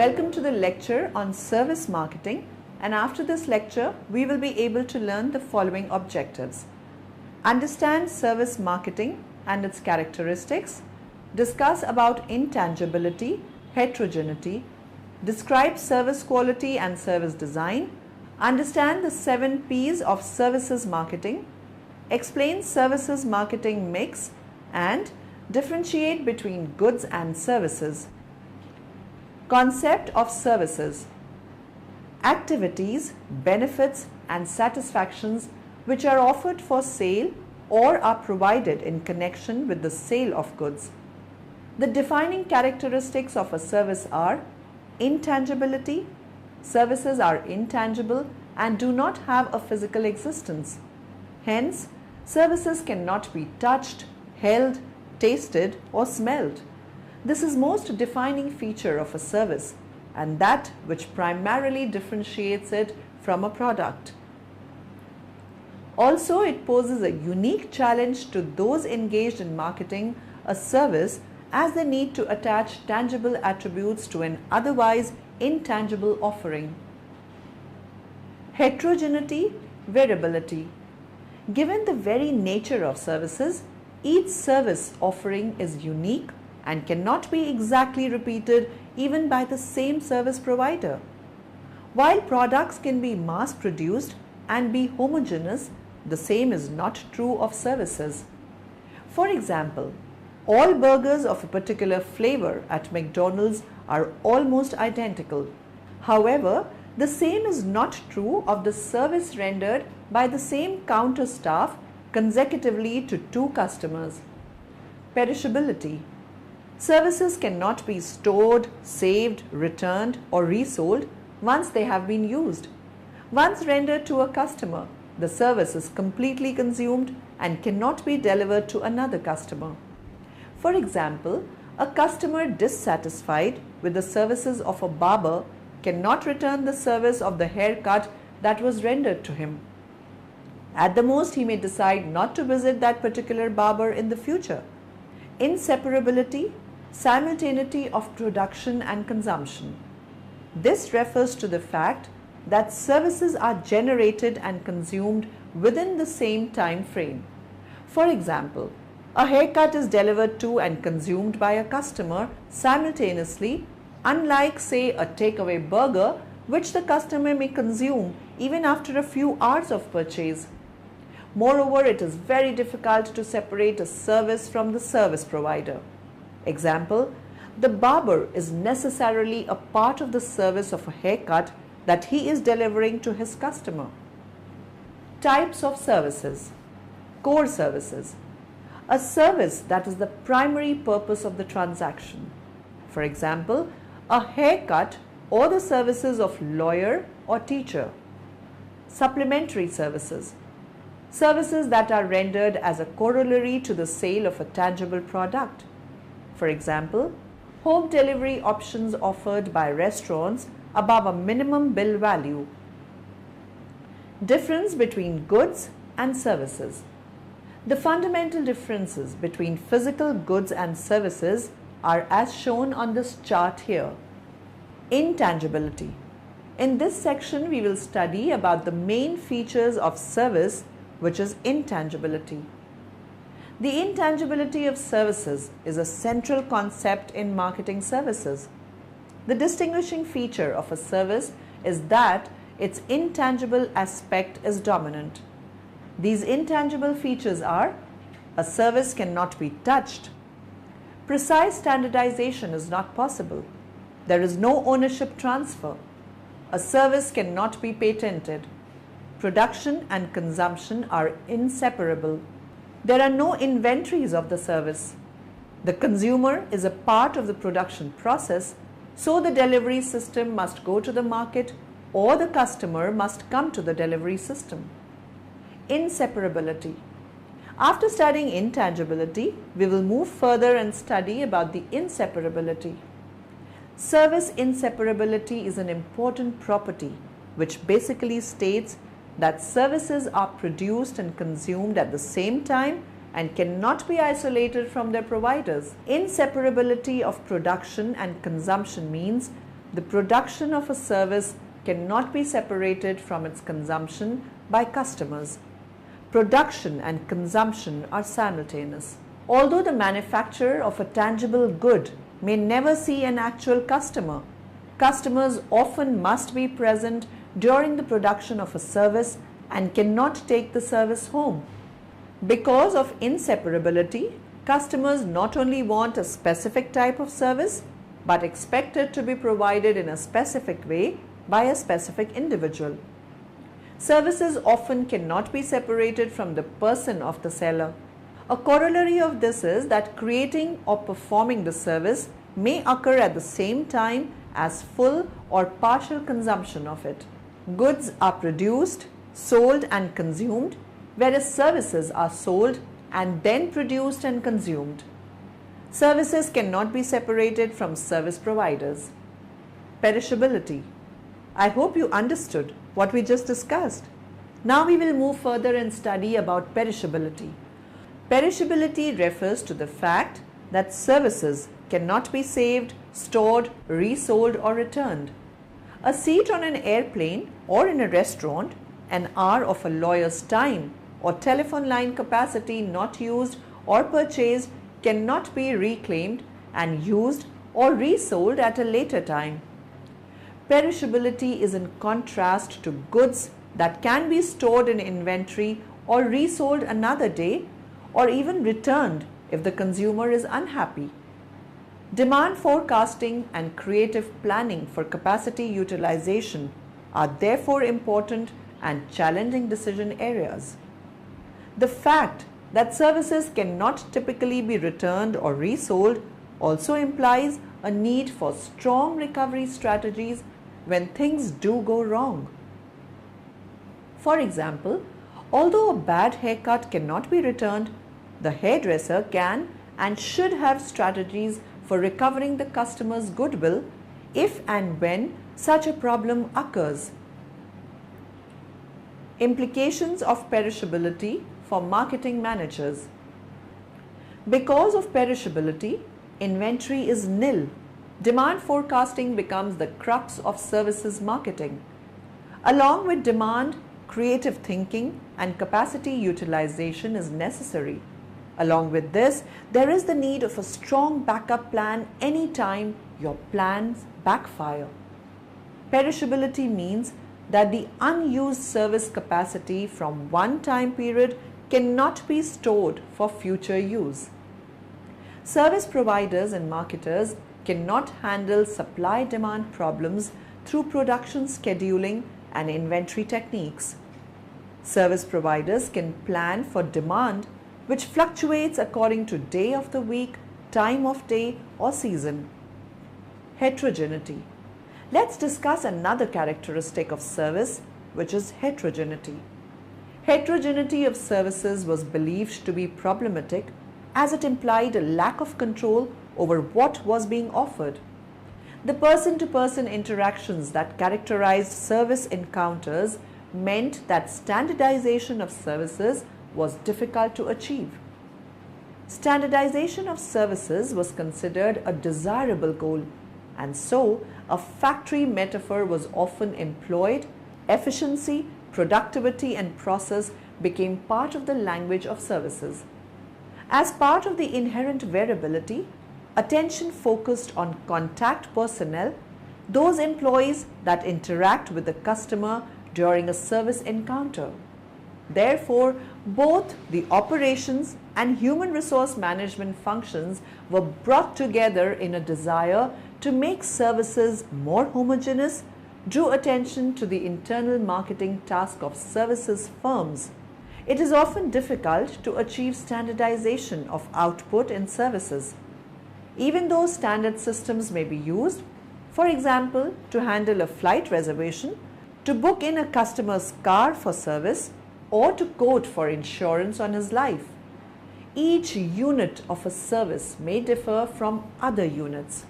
Welcome to the lecture on service marketing, and after this lecture we will be able to learn the following objectives. Understand service marketing and its characteristics, discuss about intangibility, heterogeneity, describe service quality and service design, understand the 7 P's of services marketing, explain services marketing mix, and differentiate between goods and services. Concept of services: activities, benefits and satisfactions which are offered for sale or are provided in connection with the sale of goods. The defining characteristics of a service are intangibility. Services are intangible and do not have a physical existence. Hence, services cannot be touched, held, tasted or smelled. This is most defining feature of a service and that which primarily differentiates it from a product. Also, it poses a unique challenge to those engaged in marketing a service, as they need to attach tangible attributes to an otherwise intangible offering. Heterogeneity, variability. Given the very nature of services, each service offering is unique and cannot be exactly repeated even by the same service provider. While products can be mass produced and be homogeneous, the same is not true of services. For example, all burgers of a particular flavor at McDonald's are almost identical. However, the same is not true of the service rendered by the same counter staff consecutively to 2 customers. Perishability. Services cannot be stored, saved, returned or resold once they have been used. Once rendered to a customer, the service is completely consumed and cannot be delivered to another customer. For example, a customer dissatisfied with the services of a barber cannot return the service of the haircut that was rendered to him. At the most, he may decide not to visit that particular barber in the future. Inseparability, simultaneity of production and consumption. This refers to the fact that services are generated and consumed within the same time frame. For example, a haircut is delivered to and consumed by a customer simultaneously, unlike, say, a takeaway burger, which the customer may consume even after a few hours of purchase. Moreover, it is very difficult to separate a service from the service provider. Example, the barber is necessarily a part of the service of a haircut that he is delivering to his customer. Types of services. Core services. A service that is the primary purpose of the transaction. For example, a haircut or the services of lawyer or teacher. Supplementary services. Services that are rendered as a corollary to the sale of a tangible product. For example, home delivery options offered by restaurants above a minimum bill value. Difference between goods and services. The fundamental differences between physical goods and services are as shown on this chart here. Intangibility. In this section, we will study about the main features of service, which is intangibility. The intangibility of services is a central concept in marketing services. The distinguishing feature of a service is that its intangible aspect is dominant. These intangible features are: a service cannot be touched, precise standardization is not possible, there is no ownership transfer, a service cannot be patented, production and consumption are inseparable. There are no inventories of the service. The consumer is a part of the production process, so the delivery system must go to the market or the customer must come to the delivery system. Inseparability. After studying intangibility, we will move further and study about the inseparability. Service inseparability is an important property which basically states that services are produced and consumed at the same time and cannot be isolated from their providers. Inseparability of production and consumption means The production of a service cannot be separated from its consumption by customers. Production and consumption are simultaneous. Although the manufacturer of a tangible good may never see an actual customer, customers often must be present during the production of a service and cannot take the service home. Because of inseparability, customers not only want a specific type of service, but expect it to be provided in a specific way by a specific individual. Services often cannot be separated from the person of the seller. A corollary of this is that creating or performing the service may occur at the same time as full or partial consumption of it. Goods are produced, sold and consumed, whereas services are sold and then produced and consumed. Services cannot be separated from service providers. Perishability. I hope you understood what we just discussed. Now we will move further and study about perishability. Perishability refers to the fact that services cannot be saved, stored, resold or returned. A seat on an airplane or in a restaurant, an hour of a lawyer's time or telephone line capacity not used or purchased cannot be reclaimed and used or resold at a later time. Perishability is in contrast to goods that can be stored in inventory or resold another day or even returned if the consumer is unhappy. Demand forecasting and creative planning for capacity utilization are therefore important and challenging decision areas. The fact that services cannot typically be returned or resold also implies a need for strong recovery strategies when things do go wrong. For example, although a bad haircut cannot be returned, the hairdresser can and should have strategies for recovering the customer's goodwill if and when such a problem occurs. Implications of perishability for marketing managers. Because of perishability, inventory is nil. Demand forecasting becomes the crux of services marketing. Along with demand, creative thinking and capacity utilization is necessary. Along with this, there is the need of a strong backup plan anytime your plans backfire. Perishability means that the unused service capacity from one time period cannot be stored for future use. Service providers and marketers cannot handle supply-demand problems through production scheduling and inventory techniques. Service providers can plan for demand which fluctuates according to day of the week, time of day or season. Heterogeneity. Let's discuss another characteristic of service, which is heterogeneity. Heterogeneity of services was believed to be problematic as it implied a lack of control over what was being offered. The person-to-person interactions that characterized service encounters meant that standardization of services was difficult to achieve. Standardization of services was considered a desirable goal, and so a factory metaphor was often employed. Efficiency, productivity, and process became part of the language of services. As part of the inherent variability, attention focused on contact personnel, those employees that interact with the customer during a service encounter. Therefore, both the operations and human resource management functions were brought together in a desire to make services more homogeneous, drew attention to the internal marketing task of services firms. It is often difficult to achieve standardization of output in services. Even though standard systems may be used, for example, to handle a flight reservation, to book in a customer's car for service, or to quote for insurance on his life. Each unit of a service may differ from other units.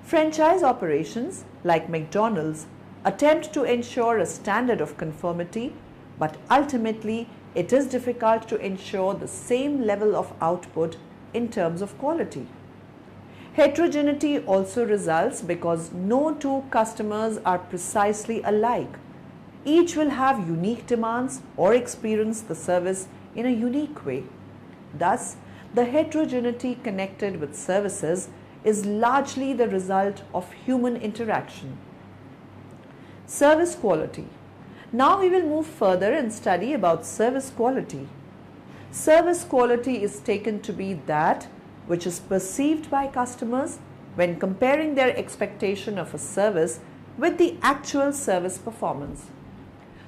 Franchise operations, like McDonald's, attempt to ensure a standard of conformity, but ultimately it is difficult to ensure the same level of output in terms of quality. Heterogeneity also results because no two customers are precisely alike. Each will have unique demands or experience the service in a unique way. Thus, the heterogeneity connected with services is largely the result of human interaction. Service quality. Now we will move further and study about service quality. Service quality is taken to be that which is perceived by customers when comparing their expectation of a service with the actual service performance.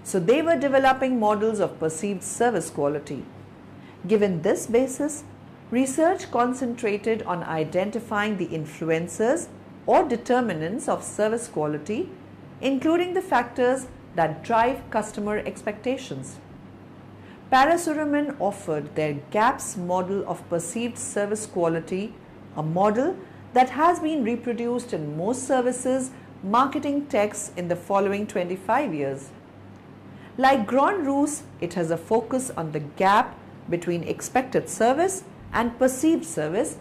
So they were developing models of perceived service quality. Given this basis, research concentrated on identifying the influencers or determinants of service quality, including the factors that drive customer expectations. Perishability offered their GAPS model of perceived service quality, a model that has been reproduced in most services marketing texts in the following 25 years. Like Grand Ruse, it has a focus on the gap between expected service and perceived service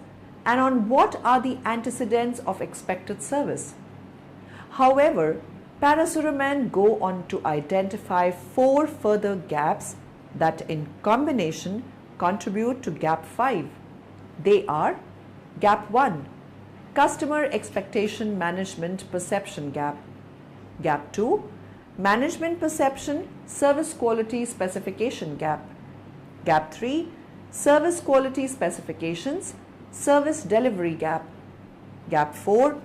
and on what are the antecedents of expected service. However, Perishability go on to identify 4 further gaps that in combination contribute to Gap 5. They are Gap 1, Customer Expectation Management Perception Gap. Gap 2, Management Perception Service Quality Specification Gap. Gap 3, Service Quality Specifications Service Delivery Gap. Gap 4,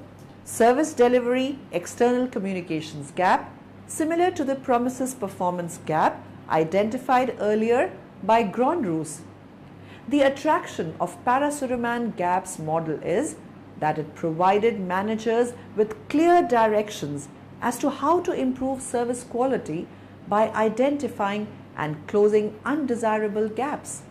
Service Delivery External Communications Gap, similar to the Promises Performance Gap identified earlier by Grand Ruse. The attraction of Perishability Gap's model is that it provided managers with clear directions as to how to improve service quality by identifying and closing undesirable gaps.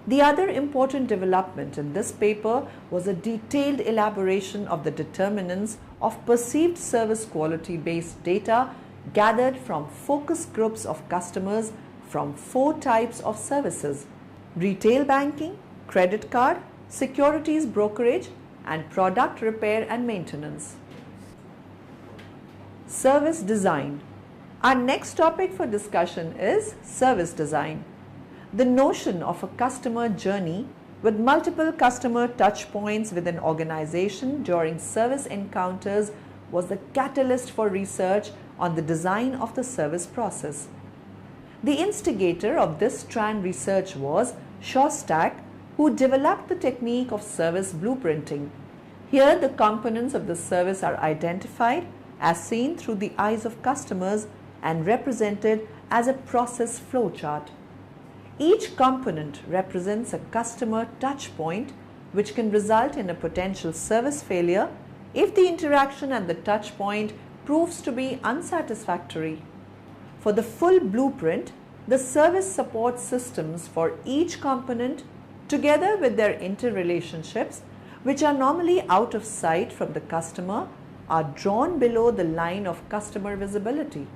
The other important development in this paper was a detailed elaboration of the determinants of perceived service quality based data gathered from focus groups of customers from 4 types of services: retail banking, credit card, securities brokerage, and product repair and maintenance. Service design. Our next topic for discussion is service design. The notion of a customer journey with multiple customer touch points with an organization during service encounters was the catalyst for research on the design of the service process. The instigator of this strand research was Shostak, who developed the technique of service blueprinting. Here, the components of the service are identified as seen through the eyes of customers and represented as a process flowchart. Each component represents a customer touch point which can result in a potential service failure if the interaction at the touch point proves to be unsatisfactory. For the full blueprint, the service support systems for each component, together with their interrelationships, which are normally out of sight from the customer, are drawn below the line of customer visibility.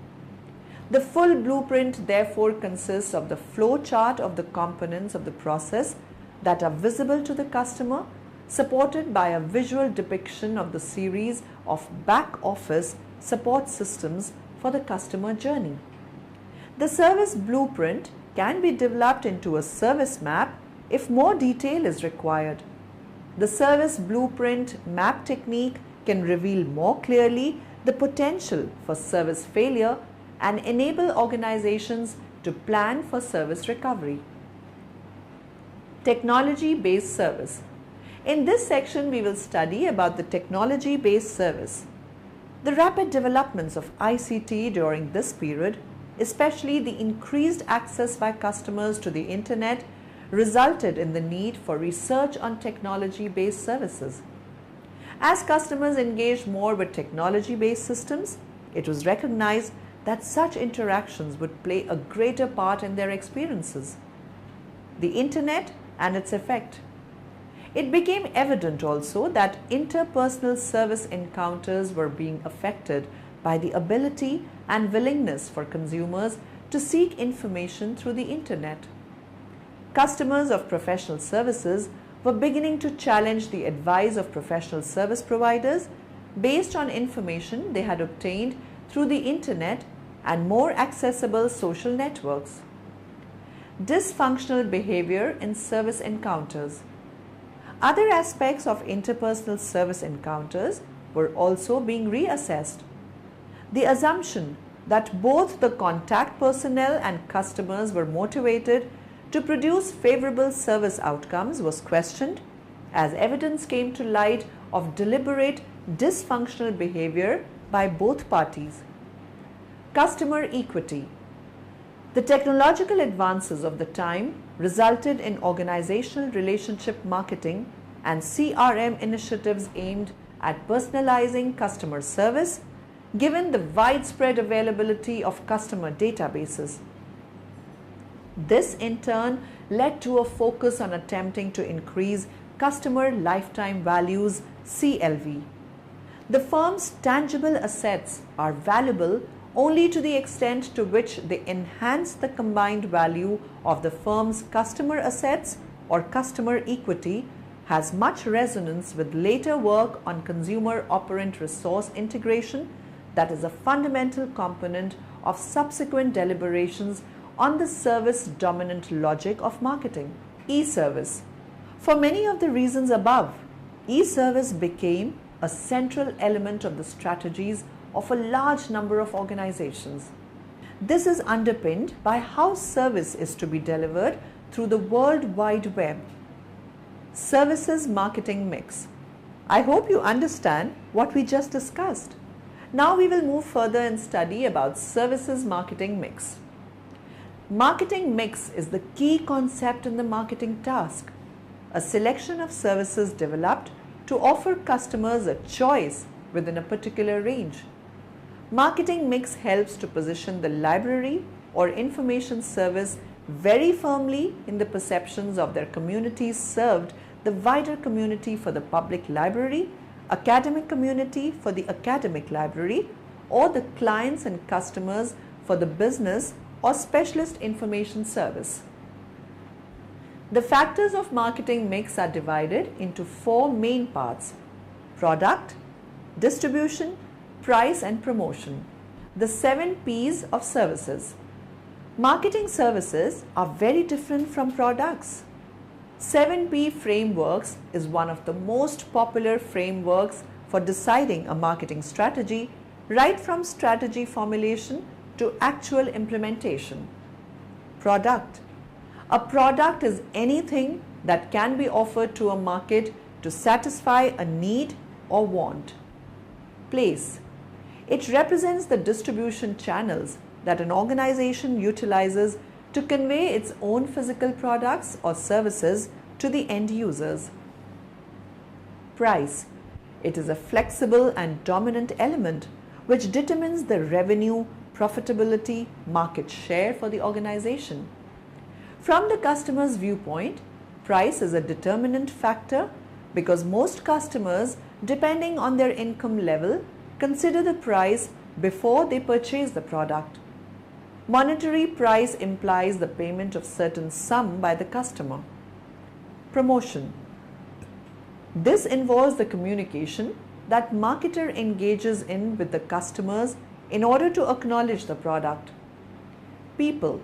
The full blueprint therefore consists of the flow chart of the components of the process that are visible to the customer, supported by a visual depiction of the series of back office support systems for the customer journey. The service blueprint can be developed into a service map if more detail is required. The service blueprint map technique can reveal more clearly the potential for service failure and enable organizations to plan for service recovery. Technology-based service. In this section, we will study about the technology-based service. The rapid developments of ICT during this period, especially the increased access by customers to the internet, resulted in the need for research on technology-based services. As customers engaged more with technology-based systems, it was recognized that such interactions would play a greater part in their experiences. The internet and its effect. It became evident also that interpersonal service encounters were being affected by the ability and willingness for consumers to seek information through the internet. Customers of professional services were beginning to challenge the advice of professional service providers based on information they had obtained through the internet and more accessible social networks. Dysfunctional behavior in service encounters. Other aspects of interpersonal service encounters were also being reassessed. The assumption that both the contact personnel and customers were motivated to produce favorable service outcomes was questioned as evidence came to light of deliberate dysfunctional behavior by both parties. Customer equity. The technological advances of the time resulted in organizational relationship marketing and CRM initiatives aimed at personalizing customer service, given the widespread availability of customer databases. This in turn led to a focus on attempting to increase customer lifetime values (CLV). The firm's tangible assets are valuable only to the extent to which they enhance the combined value of the firm's customer assets, or customer equity has much resonance with later work on consumer operant resource integration that is a fundamental component of subsequent deliberations on the service dominant logic of marketing. E-service. For many of the reasons above, e-service became a central element of the strategies of a large number of organizations. This is underpinned by how service is to be delivered through the World Wide Web. Services marketing mix. I hope you understand what we just discussed. Now we will move further and study about services marketing mix. Marketing mix is the key concept in the marketing task, a selection of services developed to offer customers a choice within a particular range. Marketing mix helps to position the library or information service very firmly in the perceptions of their communities served, the wider community for the public library, academic community for the academic library, or the clients and customers for the business or specialist information service. The factors of marketing mix are divided into four main parts: product, distribution, price and promotion. The 7 P's of services. Marketing services are very different from products. 7P frameworks is one of the most popular frameworks for deciding a marketing strategy, right from strategy formulation to actual implementation. Product. A product is anything that can be offered to a market to satisfy a need or want. Place. It represents the distribution channels that an organization utilizes to convey its own physical products or services to the end users. Price. It is a flexible and dominant element which determines the revenue, profitability, market share for the organization. From the customer's viewpoint, price is a determinant factor because most customers, depending on their income level, consider the price before they purchase the product. Monetary price implies the payment of certain sum by the customer. Promotion. This involves the communication that marketer engages in with the customers in order to acknowledge the product. People.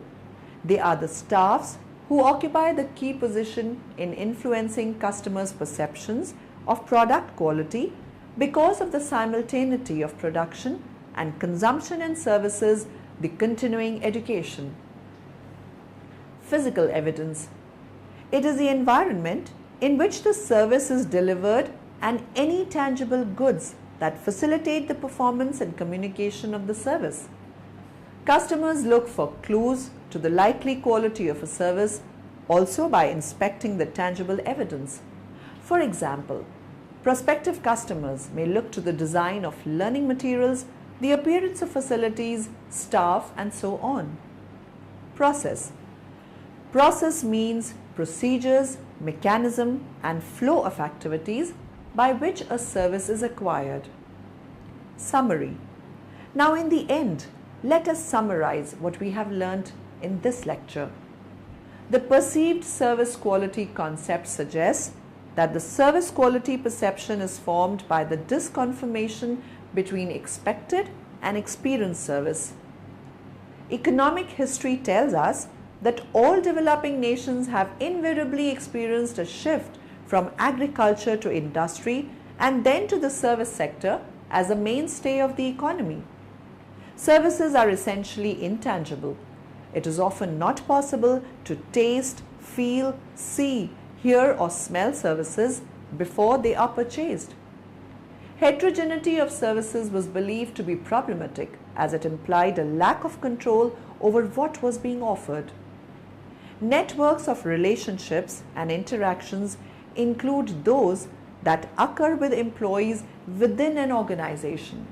They are the staffs who occupy the key position in influencing customers' perceptions of product quality because of the simultaneity of production and consumption and services, the continuing education. Physical evidence. It is the environment in which the service is delivered and any tangible goods that facilitate the performance and communication of the service. Customers look for clues to the likely quality of a service also by inspecting the tangible evidence. For example, prospective customers may look to the design of learning materials, the appearance of facilities, staff, and so on. Process. Process means procedures, mechanism, and flow of activities by which a service is acquired. Summary. Now in the end, let us summarize what we have learnt in this lecture. The perceived service quality concept suggests that the service quality perception is formed by the disconfirmation between expected and experienced service. Economic history tells us that all developing nations have invariably experienced a shift from agriculture to industry and then to the service sector as a mainstay of the economy. Services are essentially intangible. It is often not possible to taste, feel, see, hear or smell services before they are purchased. Heterogeneity of services was believed to be problematic as it implied a lack of control over what was being offered. Networks of relationships and interactions include those that occur with employees within an organization.